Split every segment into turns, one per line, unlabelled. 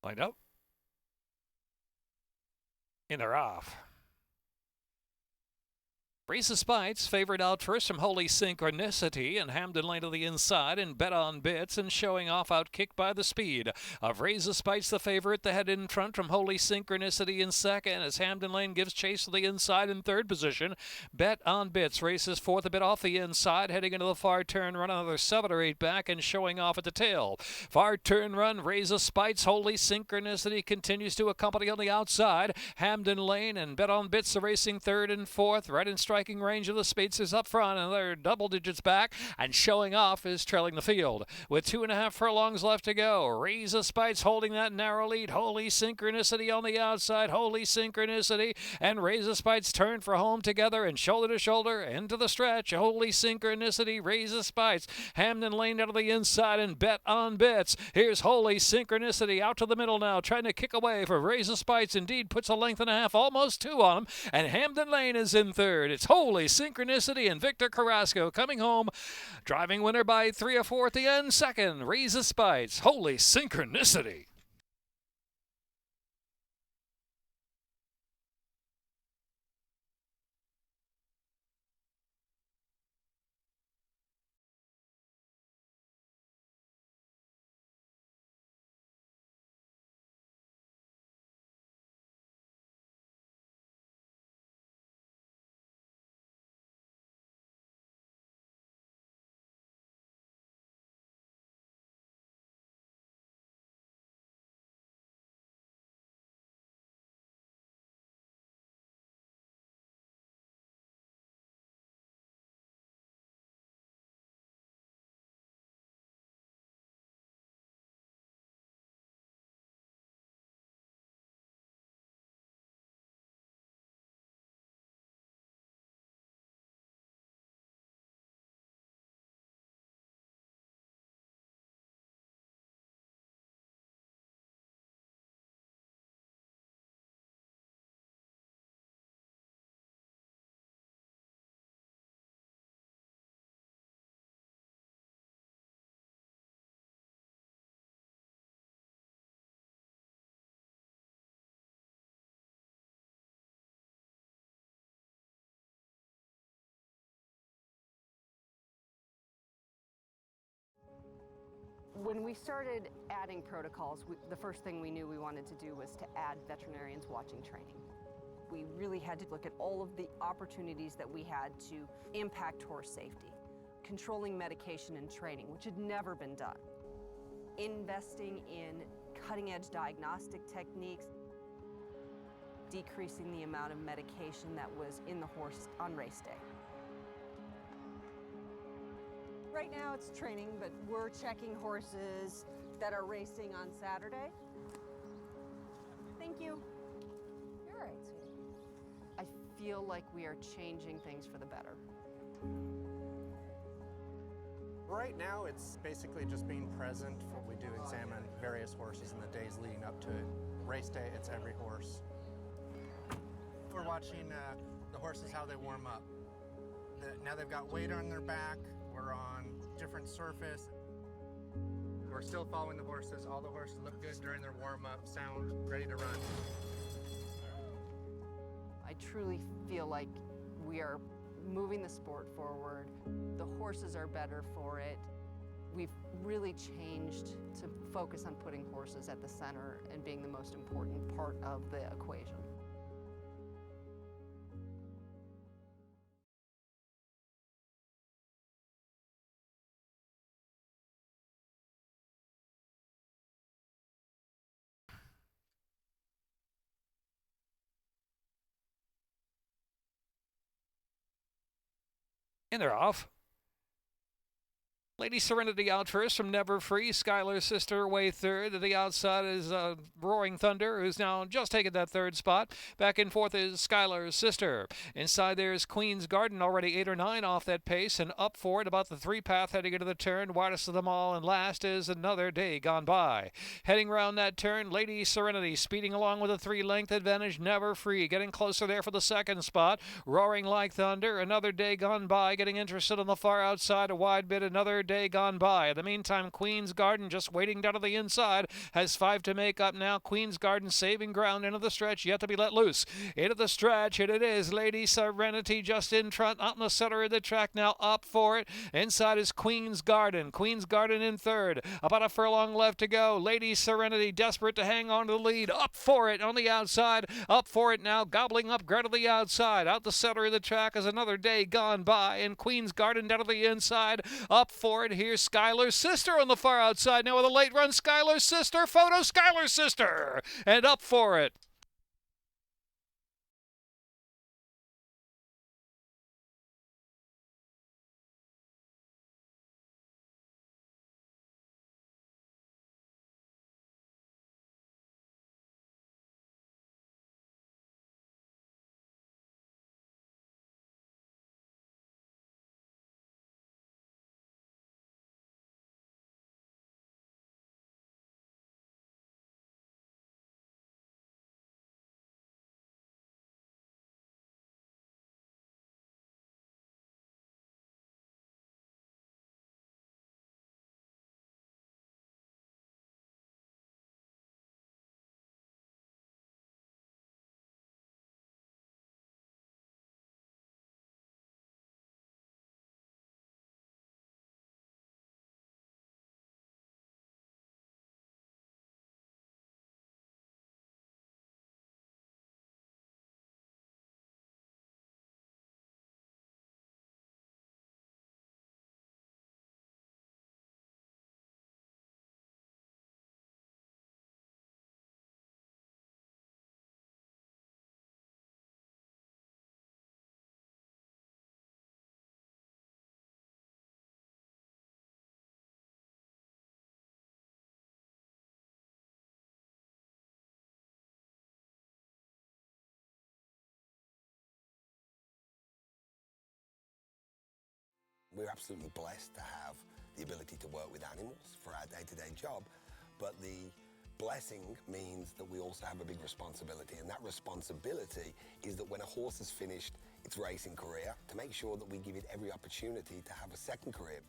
Lined up. And they're off. Race of Spites favored out first from Holy Synchronicity, and Hamden Lane to the inside and Bet on Bits, and showing off outkicked by the speed of Raise of Spites, the favorite. The head in front from Holy Synchronicity in second as Hamden Lane gives chase to the inside in third position. Bet on Bits races fourth, a bit off the inside, heading into the far turn run, another 7 or 8 back and showing off at the tail. Far turn run, Raise of Spites, Holy Synchronicity continues to accompany on the outside. Hamden Lane and Bet on Bits are racing third and fourth, right in striking range of the speedsters up front, and they're double digits back, and showing off is trailing the field with 2.5 furlongs left to go. Raise of Spites holding that narrow lead. Holy Synchronicity on the outside. Holy Synchronicity and Raise of Spites turn for home together and shoulder to shoulder into the stretch. Holy Synchronicity, Raise of Spites, Hamden Lane out of the inside and Bet on Bits. Here's Holy Synchronicity out to the middle now, trying to kick away for Raise of Spites. Indeed puts a length and a half, almost 2 on him, and Hamden Lane is in third. It's Holy Synchronicity and Victor Carrasco coming home, driving winner by 3 or 4 at the end. Second, Raise of Spites, Holy Synchronicity.
When we started adding protocols, the first thing we knew we wanted to do was to add veterinarians watching training. We really had to look at all of the opportunities that we had to impact horse safety, controlling medication and training, which had never been done, investing in cutting-edge diagnostic techniques, decreasing the amount of medication that was in the horse on race day. Right now it's training, but we're checking horses that are racing on Saturday. Thank you. You're all right, sweetie. I feel like we are changing things for the better.
Right now it's basically just being present. We do examine various horses in the days leading up to it. Race day, it's every horse. We're watching the horses, how they warm up. Now they've got weight on their back. We're on different surface. We're still following the horses. All the horses look good during their warm-up, sound ready to run.
I truly feel like we are moving the sport forward. The horses are better for it. We've really changed to focus on putting horses at the center and being the most important part of the equation.
And they're off. Lady Serenity out first from Never Free. Skylar's sister away third. To the outside is Roaring Thunder, who's now just taken that third spot. Back and forth is Skylar's sister. Inside there is Queen's Garden, already 8 or 9 off that pace, and up for it about the 3-path heading into the turn. Widest of them all, and last is Another Day Gone By. Heading round that turn, Lady Serenity speeding along with a 3-length advantage. Never Free getting closer there for the second spot. Roaring Like Thunder, Another Day Gone By getting interested on the far outside. A wide bit, Another day gone by. In the meantime, Queen's Garden just waiting down to the inside, has 5 to make up now. Queen's Garden saving ground into the stretch, yet to be let loose. Into the stretch, and it is Lady Serenity just in front, out in the center of the track now, up for it. Inside is Queen's Garden. Queen's Garden in third. About a furlong left to go. Lady Serenity desperate to hang on to the lead. Up for it on the outside. Up for it now, gobbling up ground to the outside. Out the center of the track is Another Day Gone By, and Queen's Garden down to the inside. Up for it. Here's Skylar's Sister on the far outside now with a late run. Skylar's Sister. Photo Skylar's Sister. And up for it.
We're absolutely blessed to have the ability to work with animals for our day-to-day job, but the blessing means that we also have a big responsibility, and that responsibility is that when a horse has finished its racing career, to make sure that we give it every opportunity to have a second career.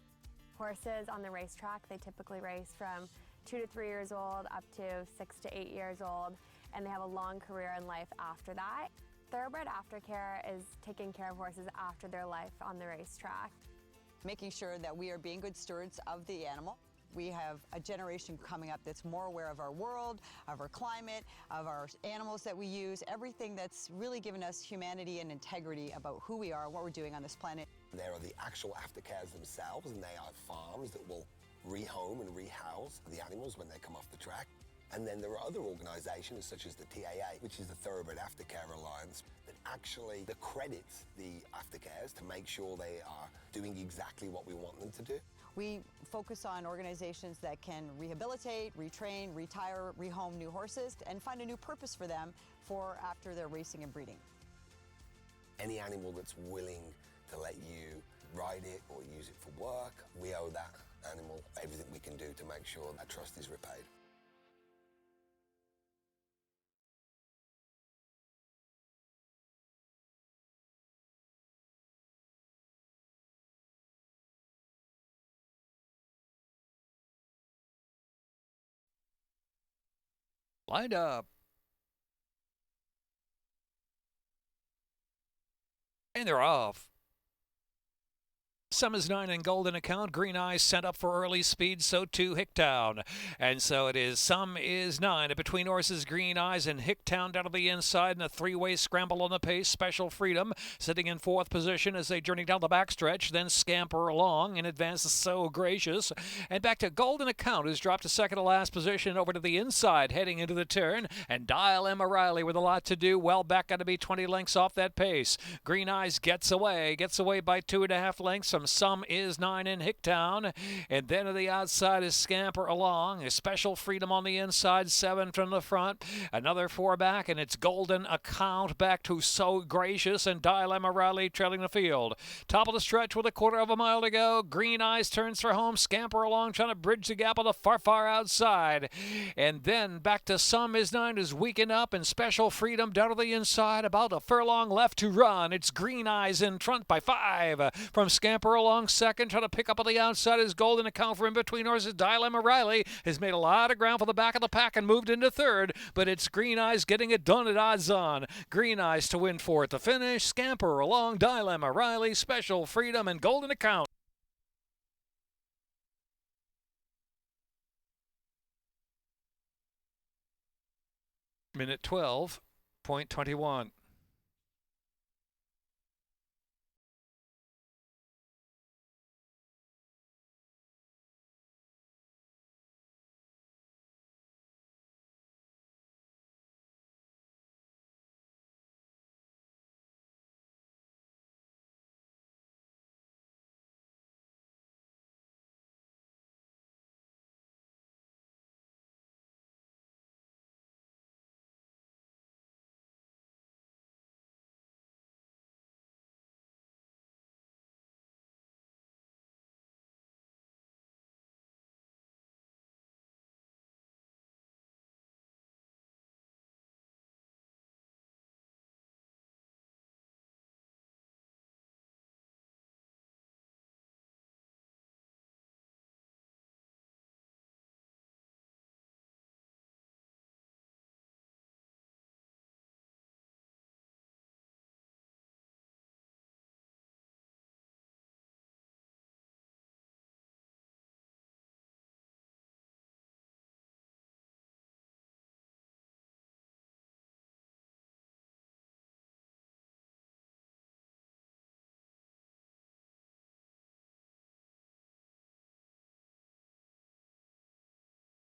Horses on the racetrack, they typically race from 2 to 3 years old up to 6 to 8 years old, and they have a long career in life after that. Thoroughbred aftercare is taking care of horses after their life on the racetrack.
Making sure that we are being good stewards of the animal. We have a generation coming up that's more aware of our world, of our climate, of our animals that we use, everything that's really given us humanity and integrity about who we are and what we're doing on this planet.
There are the actual aftercares themselves, and they are farms that will rehome and rehouse the animals when they come off the track. And then there are other organisations such as the TAA, which is the Thoroughbred Aftercare Alliance, that actually accredits the aftercares to make sure they are doing exactly what we want them to do.
We focus on organizations that can rehabilitate, retrain, retire, rehome new horses, and find a new purpose for them for after their racing and breeding.
Any animal that's willing to let you ride it or use it for work, we owe that animal everything we can do to make sure that trust is repaid.
Lined up. And they're off. Some is 9 in Golden Account. Green Eyes sent up for early speed, so too Hicktown. And so it is Some is 9. Between horses, Green Eyes and Hicktown down to the inside in a three-way scramble on the pace. Special Freedom sitting in 4th position as they journey down the backstretch, then scamper along. In advance is So Gracious. And back to Golden Account, who's dropped to second to last position over to the inside, heading into the turn. And Dial M. O'Reilly with a lot to do. Well back, got to be 20 lengths off that pace. Green Eyes gets away by 2.5 lengths from Some is 9 in Hicktown. And then to the outside is Scamper Along. A Special Freedom on the inside, 7 from the front. Another 4 back, and it's Golden Account back to So Gracious, and Dial M. O'Reilly trailing the field. Top of the stretch with a 1/4 mile to go. Green Eyes turns for home. Scamper Along trying to bridge the gap on the far outside. And then back to Some is 9 is weakened up, and Special Freedom down to the inside. About a furlong left to run. It's Green Eyes in front by 5 from Scamper Scamper along second, trying to pick up on the outside is Golden Account for in between horses. Dilemma Riley has made a lot of ground for the back of the pack and moved into third, but it's Green Eyes getting it done at odds on. Green Eyes to win fourth to finish. Scamper along Dilemma Riley, Special Freedom, and Golden Account. Minute 12.21.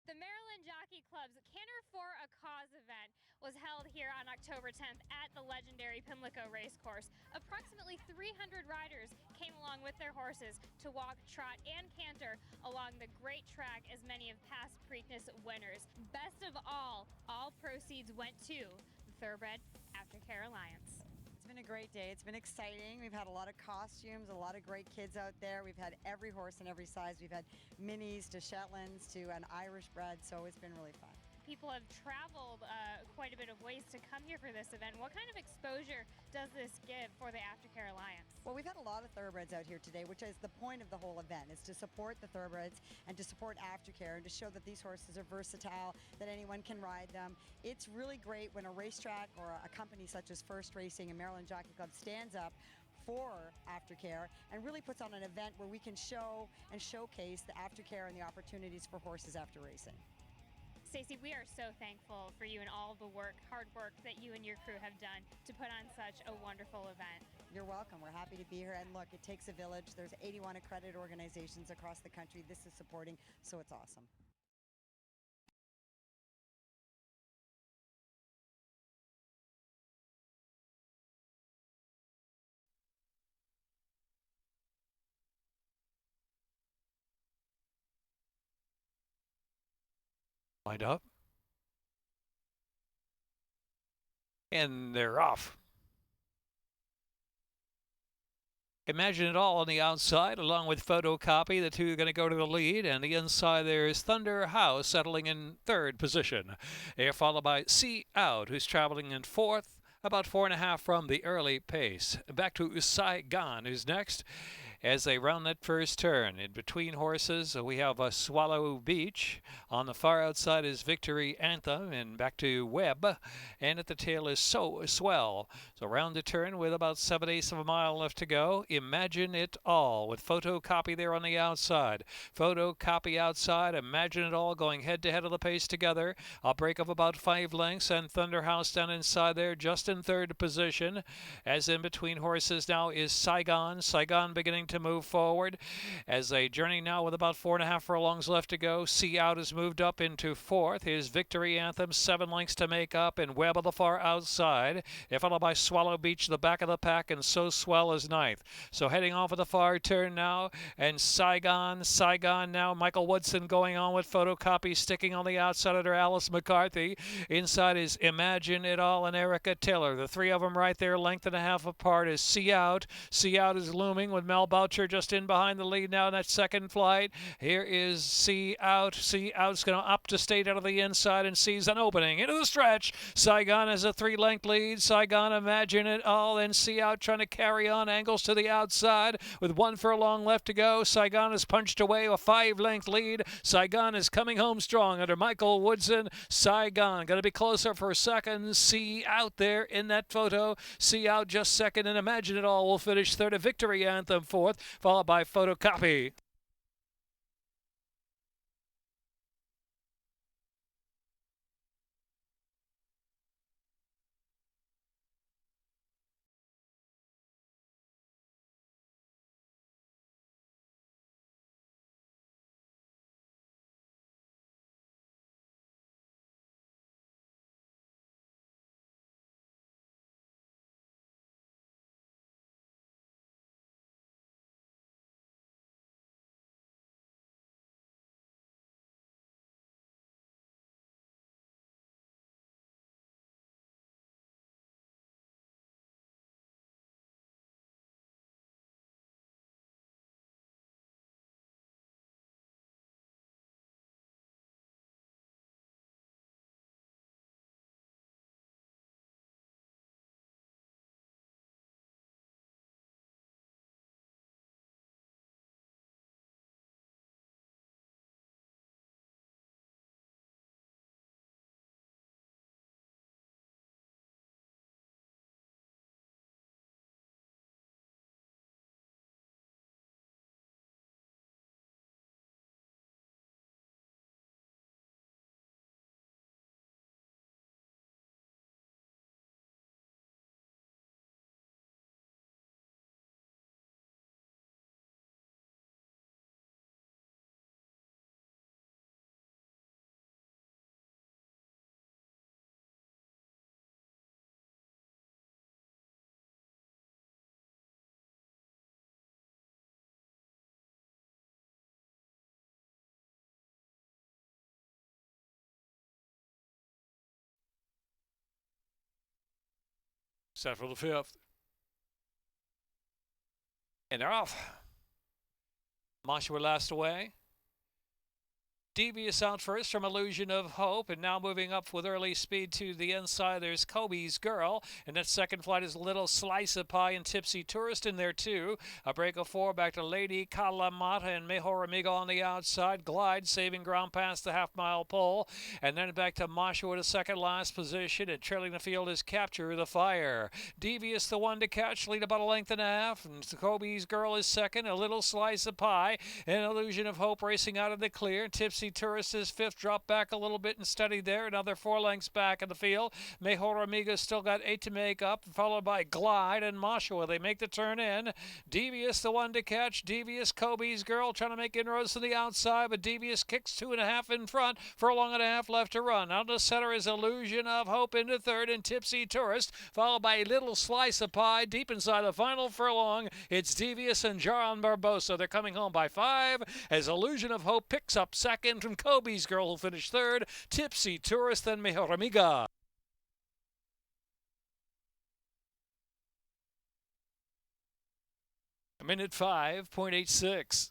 The Maryland Jockey Club's Canter for a Cause event was held here on October 10th at the legendary Pimlico Racecourse. Approximately 300 riders came along with their horses to walk, trot, and canter along the great track as many of past Preakness winners. Best of all proceeds went to the Thoroughbred Aftercare Alliance.
It's been a great day. It's been exciting. We've had a lot of costumes, a lot of great kids out there. We've had every horse in every size. We've had minis to Shetlands to an Irish bred, so it's been really fun.
People have traveled quite a bit of ways to come here for this event. What kind of exposure does this give for the Aftercare Alliance?
Well, we've had a lot of thoroughbreds out here today, which is the point of the whole event, is to support the thoroughbreds and to support Aftercare and to show that these horses are versatile, that anyone can ride them. It's really great when a racetrack or a company such as First Racing and Maryland Jockey Club stands up for Aftercare and really puts on an event where we can show and showcase the Aftercare and the opportunities for horses after racing.
Stacey, we are so thankful for you and all the hard work that you and your crew have done to put on such a wonderful event.
You're welcome. We're happy to be here. And look, it takes a village. There's 81 accredited organizations across the country this is supporting, so it's awesome.
Lined up. And they're off. Imagine It All on the outside, along with Photocopy. The two are going to go to the lead, and the inside there is Thunder House settling in third position. They're followed by See Out, who's traveling in fourth, about 4.5 from the early pace. Back to Saigon, who's next. As they round that first turn, in between horses, we have a Swallow Beach. On the far outside is Victory Anthem, and back to Webb. And at the tail is So Swell. So round the turn with about 7/8 of a mile left to go. Imagine It All with Photocopy there on the outside. Photocopy outside, Imagine It All going head-to-head of the pace together. A break of about 5 lengths, and Thunder House down inside there, just in third position. As in between horses now is Saigon. Saigon beginning to move forward as they journey now with about 4.5 furlongs left to go. See Out has moved up into fourth. His Victory Anthem 7 lengths to make up, and Webb on the far outside. They're followed by Swallow Beach, the back of the pack, and So Swell is ninth. So heading off of the far turn now, and Saigon now. Michael Woodson going on with Photocopy, sticking on the outside under Alice McCarthy. Inside is Imagine It All and Erica Taylor. The three of them right there, length and a half apart, is See Out. See Out is looming with Mel Boucher just in behind the lead now in that second flight. Here is See Out. See Out's going to up to state out of the inside and sees an opening into the stretch. Saigon has a 3-length lead. Saigon Imagine It All, and See Out trying to carry on, angles to the outside with 1 furlong left to go. Saigon has punched away a 5-length lead. Saigon is coming home strong under Michael Woodson. Saigon going to be closer for second. See Out there in that photo. See Out just second, and Imagine It All will finish third. A Victory Anthem fourth, followed by Photocopy. Set for the fifth. And they're off. Moshua last away. Devious out first from Illusion of Hope, and now moving up with early speed to the inside. There's Kobe's Girl, and that second flight is Little Slice of Pie and Tipsy Tourist in there too. A break of 4 back to Lady Kalamata and Mejor Amigo on the outside. Glide saving ground past the half-mile pole, and then back to Moshua to second last position, and trailing the field is Capture the Fire. Devious the one to catch, lead about a length and a half, and Kobe's Girl is second. A Little Slice of Pie and Illusion of Hope racing out of the clear. Tipsy Tourist is fifth, drop back a little bit and steady there. Another 4 lengths back in the field. Mejor Amiga still got 8 to make up, followed by Glide and Moshua. They make the turn in. Devious the one to catch. Devious Kobe's Girl trying to make inroads to the outside, but Devious kicks 2.5 in front. Furlong and a half left to run. Out to center is Illusion of Hope into third, and Tipsy Tourist, followed by a Little Slice of Pie deep inside the final furlong. It's Devious and Jaron Barbosa. They're coming home by 5 as Illusion of Hope picks up second from Kobe's Girl, who'll finish third. Tipsy Tourist, then Mejor Amiga. A minute 5.86.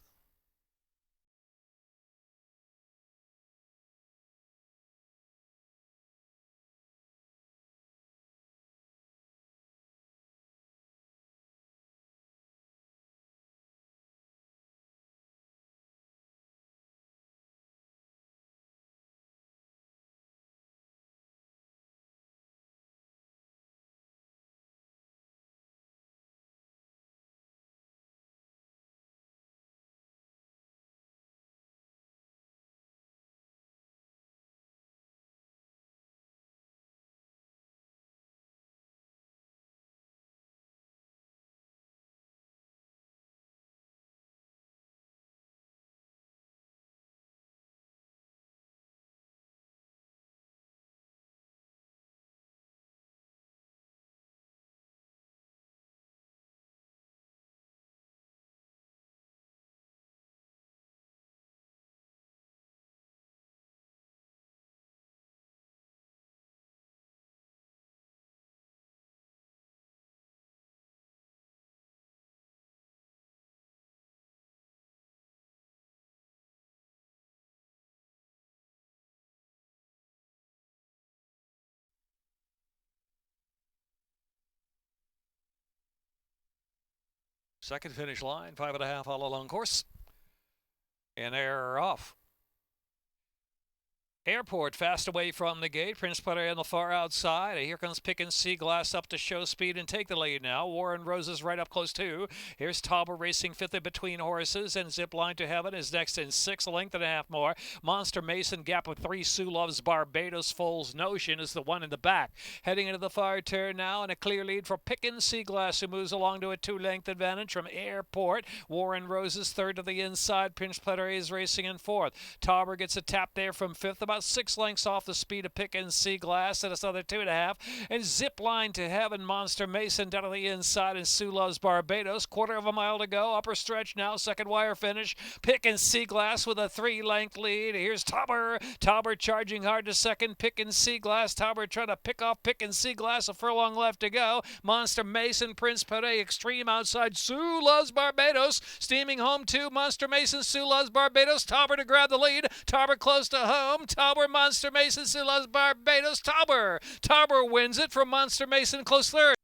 Second finish line, 5.5 all along course. And they're off. Airport fast away from the gate. Prince Putter on the far outside. Here comes Pickin Sea Glass up to show speed and take the lead now. Warren Roses right up close too. Here's Tauber racing fifth in between horses, and Zipline to Heaven is next in 6, a length and a half more. Monster Mason gap of 3. Sue Loves Barbados. Fool's Notion is the one in the back. Heading into the far turn now, and a clear lead for Pickin Sea Glass, who moves along to a 2-length advantage from Airport. Warren Roses third to the inside. Prince Putter is racing in fourth. Tauber gets a tap there from fifth, about 6 lengths off the speed of Pickin Sea Glass, and it's another 2.5. And Zipline to Heaven, Monster Mason down to the inside, and Sue Loves Barbados. Quarter of a mile to go. Upper stretch now, second wire finish. Pickin Sea Glass with a 3-length lead. Here's Tauber. Tauber charging hard to second. Pickin Sea Glass. Tauber trying to pick off Pickin Sea Glass. A furlong left to go. Monster Mason, Prince Putter, extreme outside. Sue Loves Barbados. Steaming home too. Monster Mason, Sue Loves Barbados. Tauber to grab the lead. Tauber close to home. Tauber, Monster Mason, Sue Loves Barbados. Tauber. Tauber wins it from Monster Mason, close third.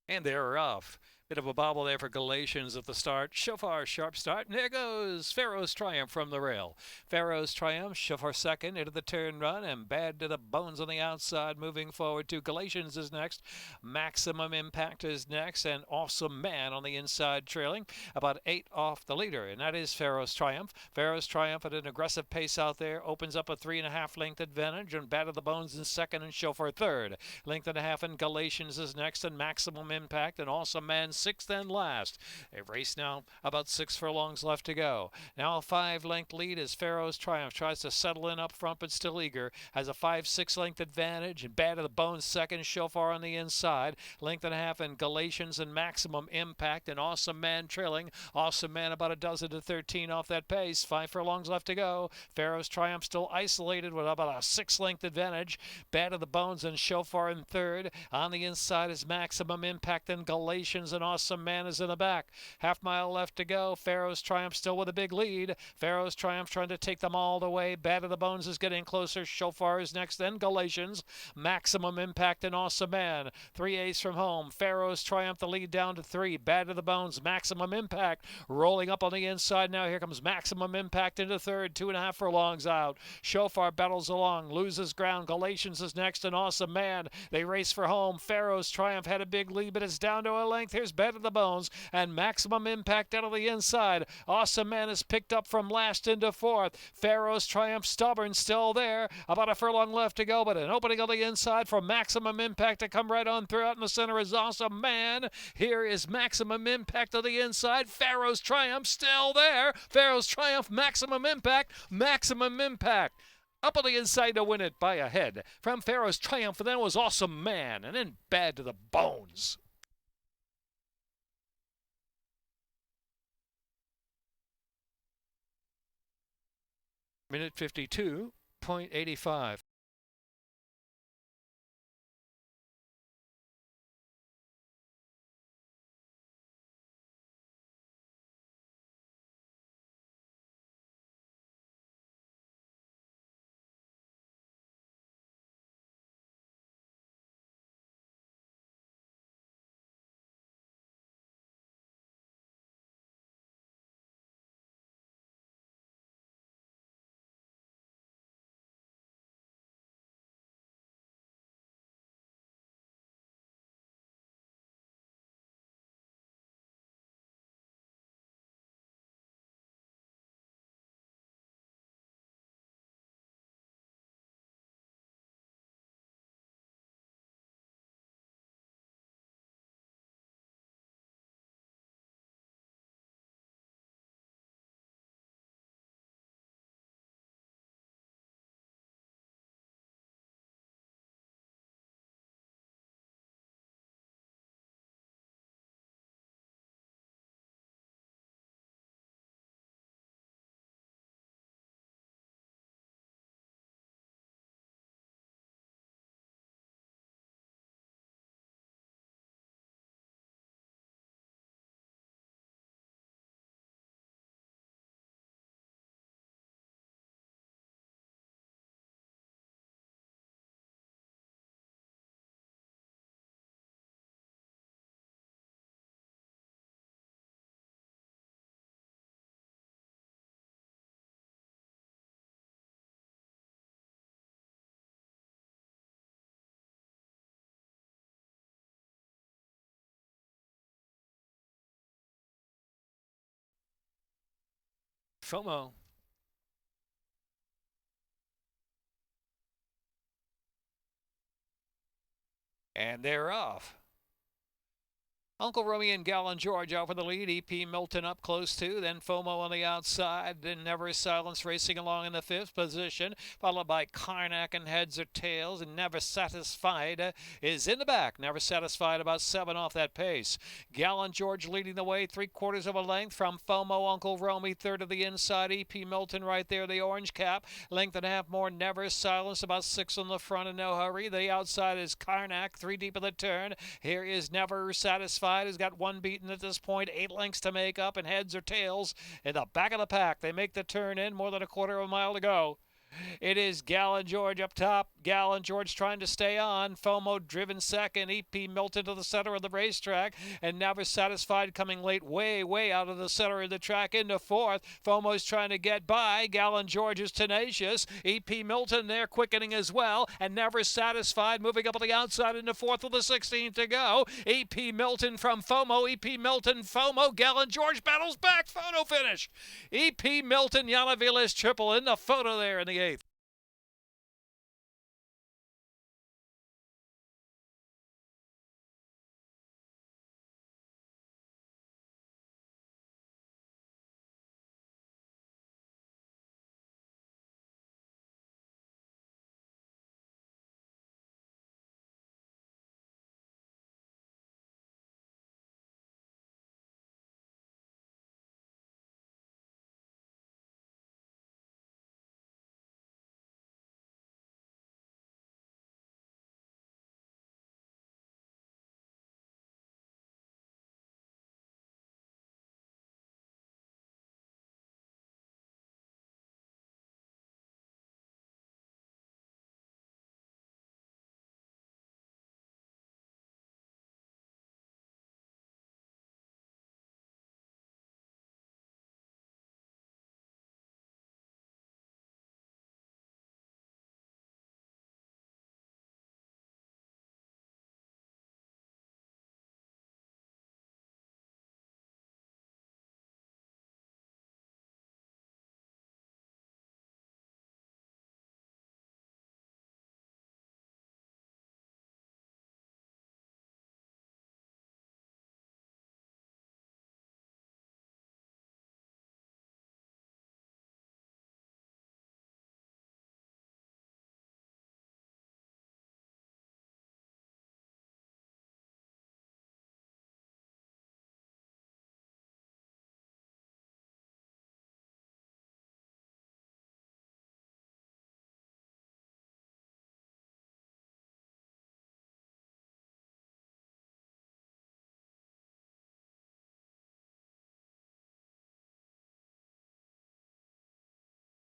And they're off. Bit of a bobble there for Galatians at the start. Shofar, sharp start. And there goes Pharaoh's Triumph from the rail. Pharaoh's Triumph, Shofar second into the turn run, and Bad to the Bones on the outside moving forward to Galatians is next. Maximum Impact is next, and Awesome Man on the inside trailing. About 8 off the leader, and that is Pharaoh's Triumph. Pharaoh's Triumph at an aggressive pace out there opens up a 3.5 length advantage, and Bad to the Bones in second and Shofar third. Length and a half, and Galatians is next, and Maximum Impact and Awesome Man sixth and last. A race now, about 6 furlongs left to go. Now a 5-length lead as Pharaoh's Triumph tries to settle in up front, but still eager. Has a 5-6 length advantage, and Bad to the Bones second, Shofar on the inside. Length and a half, and Galatians and Maximum Impact, and Awesome Man trailing. Awesome Man about a dozen to 13 off that pace. 5 furlongs left to go. Pharaoh's Triumph still isolated with about a 6-length advantage. Bad to the Bones and Shofar in third. On the inside is Maximum Impact and Galatians, and Awesome Man is in the back. Half mile left to go. Pharaoh's Triumph still with a big lead. Pharaoh's Triumph trying to take them all the way. Bad to the Bones is getting closer. Shofar is next, then Galatians. Maximum Impact and Awesome Man. 3/8 from home. Pharaoh's Triumph the lead down to 3. Bad to the Bones. Maximum Impact rolling up on the inside now. Here comes Maximum Impact into third. 2.5 furlongs out. Shofar battles along. Loses ground. Galatians is next, and Awesome Man. They race for home. Pharaoh's Triumph had a big lead, but it's down to a length. Here's bad to the bones, and Maximum Impact out of the inside. Awesome Man is picked up from last into fourth. Pharaoh's Triumph Stubborn still there. About a furlong left to go, but an opening on the inside for Maximum Impact to come right on through. Out in the center is Awesome Man. Here is Maximum Impact on the inside. Pharaoh's Triumph still there. Pharaoh's Triumph, Maximum Impact, Maximum Impact. Up on the inside to win it by a head from Pharaoh's Triumph, and then it was Awesome Man, and then Bad to the Bones. Minute 52.85. FOMO. And they're off. Uncle Romy and Gallon George out for the lead. EP Milton up close too. Then FOMO on the outside. Then Never Silence racing along in the fifth position. Followed by Karnak and Heads or Tails. And Never Satisfied is in the back. Never Satisfied about 7 off that pace. Gallon George leading the way 3/4 of a length from FOMO. Uncle Romy third of the inside. EP Milton right there. The orange cap. Length and a half more. Never Silence about 6 on the front and no hurry. The outside is Karnak 3 deep of the turn. Here is Never Satisfied. Has got 1 beaten at this point, 8 lengths to make up, and Heads or Tails in the back of the pack. They make the turn in, more than a 1/4 of a mile to go. It is Gallon George up top. Gallon George trying to stay on. FOMO driven second. EP Milton to the center of the racetrack. And Never Satisfied coming late, way out of the center of the track into fourth. FOMO's trying to get by. Gallon George is tenacious. EP Milton there quickening as well. And Never Satisfied moving up on the outside into fourth with the 16th to go. EP Milton from FOMO. EP Milton, FOMO. Gallon George battles back. Photo finish. EP Milton, Yana Vilas triple in the photo there in the